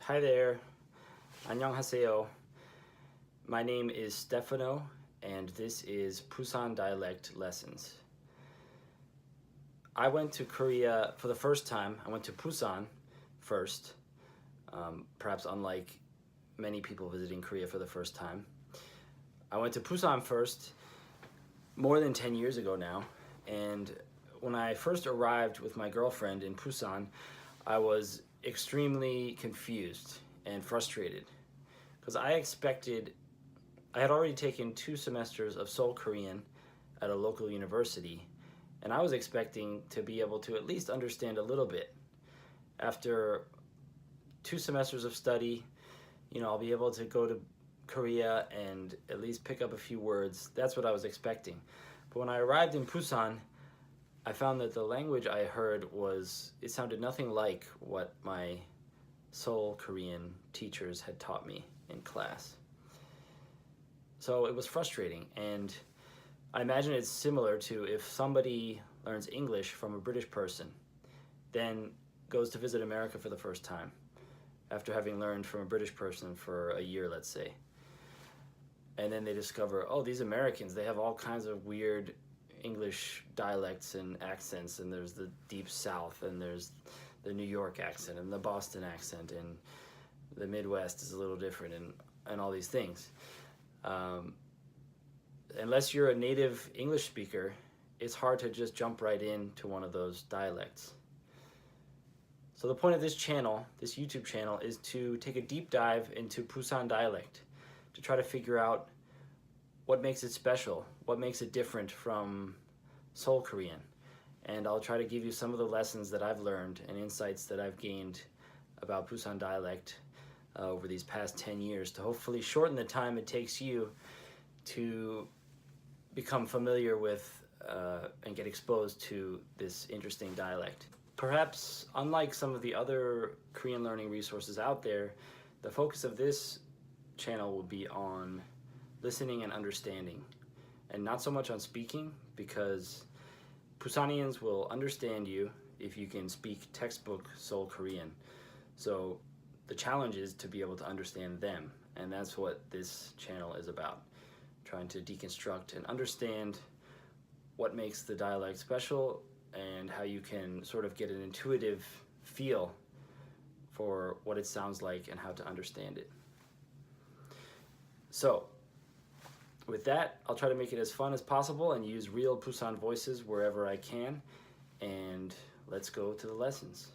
Hi there. 안녕하세요. My name is Stefano, and this is Busan Dialect Lessons. I went to Korea for the first time. I went to Busan first, perhaps unlike many people visiting Korea for the first time. I went to Busan first more than 10 years ago now, and when I first arrived with my girlfriend in Busan, I was extremely confused and frustrated because I had already taken 2 semesters of Seoul Korean at a local university, and I was expecting to be able to at least understand a little bit. After 2 semesters of study, I'll be able to go to Korea and at least pick up a few words. That's what I was expecting. But when I arrived in Busan, I found that the language I heard it sounded nothing like what my Seoul Korean teachers had taught me in class. So it was frustrating, and I imagine it's similar to if somebody learns English from a British person, then goes to visit America for the first time, after having learned from a British person for a year, let's say. And then they discover, oh, these Americans, they have all kinds of weird English dialects and accents, and there's the deep South, and there's the New York accent, and the Boston accent, and the Midwest is a little different, and all these things. Unless you're a native English speaker, it's hard to just jump right into one of those dialects. So the point of this channel, this YouTube channel, is to take a deep dive into Busan dialect, to try to figure out what makes it special, what makes it different from Seoul Korean. And I'll try to give you some of the lessons that I've learned and insights that I've gained about Busan dialect over these past 10 years to hopefully shorten the time it takes you to become familiar with and get exposed to this interesting dialect. Perhaps unlike some of the other Korean learning resources out there, the focus of this channel will be on listening and understanding, and not so much on speaking, because Busanians will understand you if you can speak textbook Seoul Korean. So the challenge is to be able to understand them, and that's what this channel is about, trying to deconstruct and understand what makes the dialect special and how you can sort of get an intuitive feel for what it sounds like and how to understand it. So with that, I'll try to make it as fun as possible and use real Busan voices wherever I can, and let's go to the lessons.